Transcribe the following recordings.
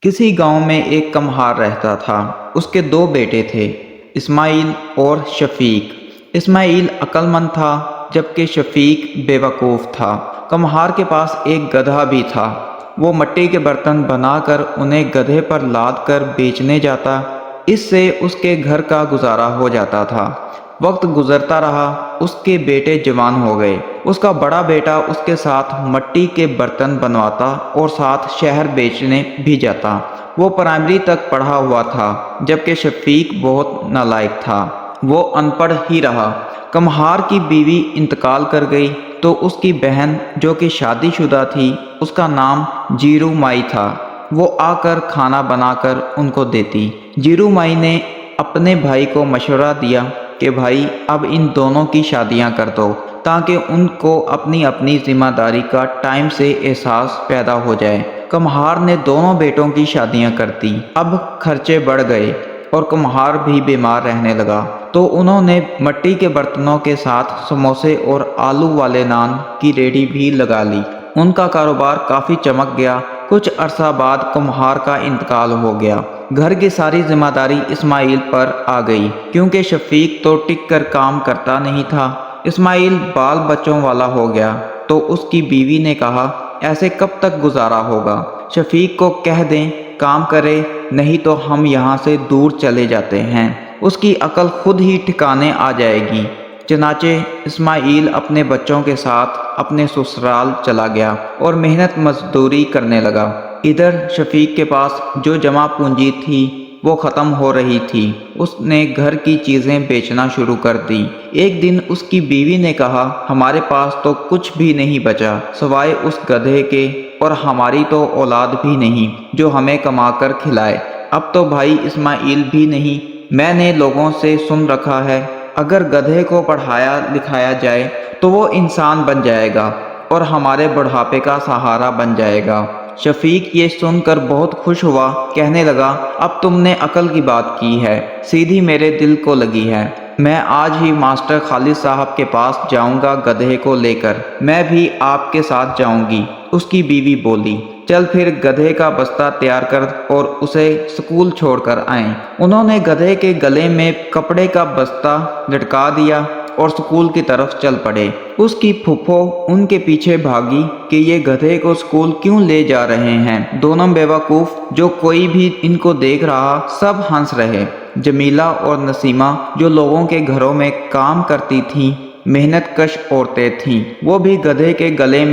किसी गांव में एक कम्हार रहता था। उसके दो बेटे थे, इस्माइल और शफीक। इस्माइल अक्लमंद था जबकि शफीक बेवकूफ़ था। कम्हार के पास एक गधा भी था। वो मिट्टी के बर्तन बनाकर उन्हें गधे पर लाद कर बेचने जाता। इससे उसके घर का गुजारा हो जाता था। वक्त गुजरता रहा, उसके बेटे जवान हो गए। उसका बड़ा बेटा उसके साथ मिट्टी के बर्तन बनवाता और साथ शहर बेचने भी जाता। वो प्राइमरी तक पढ़ा हुआ था जबकि शफीक बहुत नालायक था। वो अनपढ़ ही रहा। कम्हार की बीवी इंतकाल कर गई तो उसकी बहन जो कि शादीशुदा थी, उसका नाम जीरू माई था, वो आकर खाना बनाकर उनको देती। जीरू माई ने अपने भाई को मशवरा दिया कि भाई अब इन दोनों की शादियां कर दो ताकि उनको अपनी अपनी जिम्मेदारी का टाइम से एहसास पैदा हो जाए। कम्हार ने दोनों बेटों की शादियां कर दी। अब खर्चे बढ़ गए और कम्हार भी बीमार रहने लगा, तो उन्होंने मिट्टी के बर्तनों के साथ समोसे और आलू वाले नान की रेडी भी लगा ली। उनका कारोबार काफ़ी चमक गया। कुछ अरसा बाद कुम्हार का इंतकाल हो गया। घर की सारी जिम्मेदारी इस्माइल पर आ गई क्योंकि शफीक तो टिक कर काम करता नहीं था। इस्माइल बाल बच्चों वाला हो गया तो उसकी बीवी ने कहा, ऐसे कब तक गुजारा होगा? शफीक को कह दें काम करे, नहीं तो हम यहाँ से दूर चले जाते हैं, उसकी अकल खुद ही ठिकाने आ जाएगी। चनाचे इस्माइल अपने बच्चों के साथ अपने ससुराल चला गया और मेहनत मजदूरी करने लगा। इधर शफीक के पास जो जमा पूंजी थी वो ख़त्म हो रही थी। उसने घर की चीज़ें बेचना शुरू कर दी। एक दिन उसकी बीवी ने कहा, हमारे पास तो कुछ भी नहीं बचा सवाए उस गधे के, और हमारी तो औलाद भी नहीं जो हमें कमा कर खिलाए। अब तो भाई इस्माइल भी नहीं। मैंने लोगों से सुन रखा है अगर गधे को पढ़ाया लिखाया जाए तो वो इंसान बन जाएगा और हमारे बुढ़ापे का सहारा बन जाएगा। शफीक ये सुनकर बहुत खुश हुआ, कहने लगा, अब तुमने अकल की बात की है, सीधी मेरे दिल को लगी है। मैं आज ही मास्टर खालिद साहब के पास जाऊंगा गधे को लेकर। मैं भी आपके साथ जाऊंगी। उसकी बीवी बोली, चल फिर गधे का बस्ता तैयार कर और उसे स्कूल छोड़कर आएं। उन्होंने गधे के गले में कपड़े का बस्ता लटका दिया और स्कूल की तरफ चल पड़े। उसकी फूफो उनके पीछे भागी कि ये गधे को स्कूल क्यों ले जा रहे हैं। दोनों बेवकूफ़, जो कोई भी इनको देख रहा सब हंस रहे। जमीला और नसीमा जो लोगों के घरों में काम करती थीं, मेहनत कश औरतें थीं, वो भी गधे के गले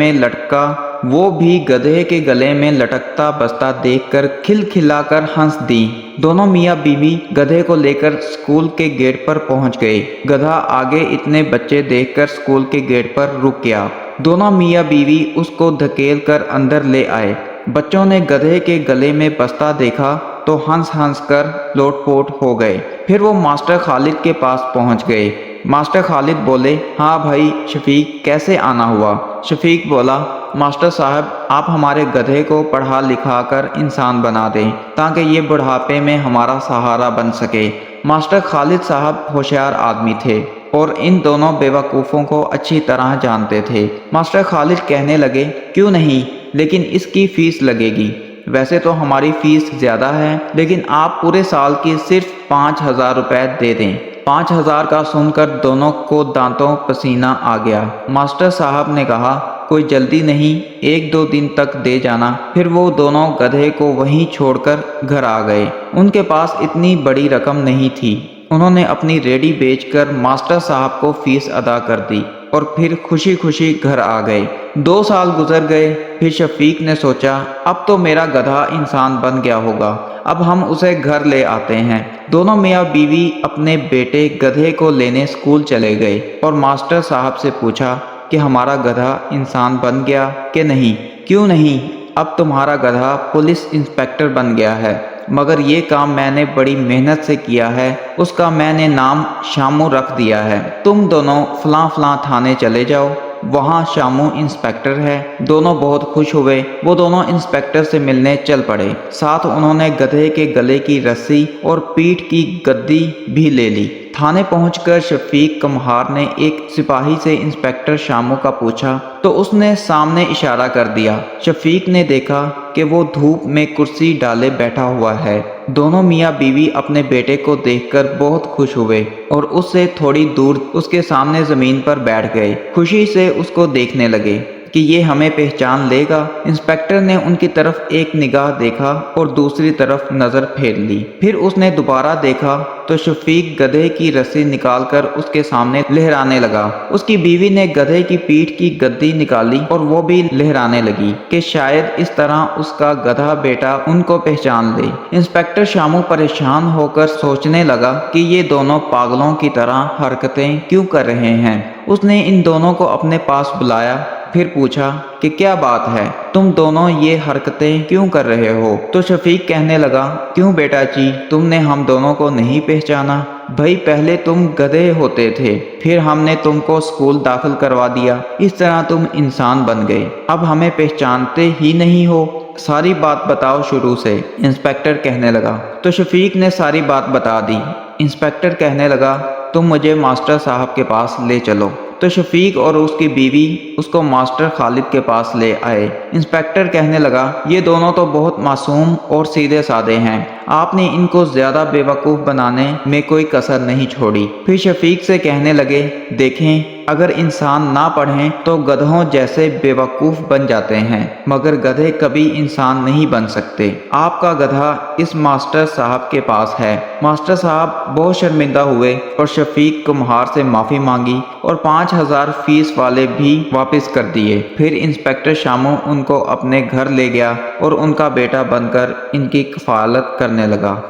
में लटकता बस्ता देखकर खिलखिलाकर हंस दी। दोनों मियाँ बीवी गधे को लेकर स्कूल के गेट पर पहुंच गए। गधा आगे इतने बच्चे देखकर स्कूल के गेट पर रुक गया। दोनों मियाँ बीवी उसको धकेल कर अंदर ले आए। बच्चों ने गधे के गले में बस्ता देखा तो हंस हंस कर लोटपोट हो गए। फिर वो मास्टर खालिद के पास पहुंच गए। मास्टर खालिद बोले, हाँ भाई शफीक, कैसे आना हुआ? शफीक बोला, मास्टर साहब आप हमारे गधे को पढ़ा लिखा कर इंसान बना दें ताकि ये बुढ़ापे में हमारा सहारा बन सके। मास्टर खालिद साहब होशियार आदमी थे और इन दोनों बेवकूफ़ों को अच्छी तरह जानते थे। मास्टर खालिद कहने लगे, क्यों नहीं, लेकिन इसकी फ़ीस लगेगी। वैसे तो हमारी फ़ीस ज़्यादा है, लेकिन आप पूरे साल की सिर्फ 5,000 रुपये दे दें। 5,000 का सुनकर दोनों को दांतों पसीना आ गया। मास्टर साहब ने कहा, कोई जल्दी नहीं, 1-2 दिन तक दे जाना। फिर वो दोनों गधे को वहीं छोड़कर घर आ गए। उनके पास इतनी बड़ी रकम नहीं थी। उन्होंने अपनी रेडी बेचकर मास्टर साहब को फीस अदा कर दी और फिर खुशी खुशी घर आ गए। 2 साल गुजर गए। फिर शफीक ने सोचा, अब तो मेरा गधा इंसान बन गया होगा, अब हम उसे घर ले आते हैं। दोनों मियाँ बीवी अपने बेटे गधे को लेने स्कूल चले गए और मास्टर साहब से पूछा कि हमारा गधा इंसान बन गया कि नहीं? क्यों नहीं, अब तुम्हारा गधा पुलिस इंस्पेक्टर बन गया है, मगर ये काम मैंने बड़ी मेहनत से किया है, उसका मैंने नाम शामू रख दिया है। तुम दोनों फलां फलां थाने चले जाओ, वहाँ शामू इंस्पेक्टर है। दोनों बहुत खुश हुए। वो दोनों इंस्पेक्टर से मिलने चल पड़े। साथ उन्होंने गधे के गले की रस्सी और पीठ की गद्दी भी ले ली थाने पहुंचकर शफीक कमहार ने एक सिपाही से इंस्पेक्टर शामू का पूछा तो उसने सामने इशारा कर दिया। शफीक ने देखा कि वो धूप में कुर्सी डाले बैठा हुआ है। दोनों मियाँ बीवी अपने बेटे को देखकर बहुत खुश हुए और उससे थोड़ी दूर उसके सामने जमीन पर बैठ गए। खुशी से उसको देखने लगे कि ये हमें पहचान लेगा। इंस्पेक्टर ने उनकी तरफ एक निगाह देखा और दूसरी तरफ नजर फेर ली। फिर उसने दोबारा देखा तो शफीक गधे की रस्सी निकालकर उसके सामने लहराने लगा। उसकी बीवी ने गधे की पीठ की गद्दी निकाली और वो भी लहराने लगी कि शायद इस तरह उसका गधा बेटा उनको पहचान ले। इंस्पेक्टर शामू परेशान होकर सोचने लगा कि ये दोनों पागलों की तरह हरकतें क्यों कर रहे हैं। उसने इन दोनों को अपने पास बुलाया, फिर पूछा कि क्या बात है, तुम दोनों ये हरकतें क्यों कर रहे हो। तो शफीक कहने लगा, क्यों बेटा जी, तुमने हम दोनों को नहीं पहचाना? भाई पहले तुम गधे होते थे, फिर हमने तुमको स्कूल दाखिल करवा दिया, इस तरह तुम इंसान बन गए, अब हमें पहचानते ही नहीं हो। सारी बात बताओ शुरू से, इंस्पेक्टर कहने लगा। तो शफीक ने सारी बात बता दी। इंस्पेक्टर कहने लगा, तुम मुझे मास्टर साहब के पास ले चलो। तो शफीक और उसकी बीवी उसको मास्टर खालिद के पास ले आए। इंस्पेक्टर कहने लगा, ये दोनों तो बहुत मासूम और सीधे साधे हैं, आपने इनको ज्यादा बेवकूफ़ बनाने में कोई कसर नहीं छोड़ी। फिर शफीक से कहने लगे, देखें अगर इंसान ना पढ़ें तो गधों जैसे बेवकूफ़ बन जाते हैं, मगर गधे कभी इंसान नहीं बन सकते। आपका गधा इस मास्टर साहब के पास है। मास्टर साहब बहुत शर्मिंदा हुए और शफीक कमहार से माफ़ी मांगी और 5000 फीस वाले भी वापस कर दिए। फिर इंस्पेक्टर शामू उनको अपने घर ले गया और उनका बेटा बनकर इनकी कफालत करने लगा।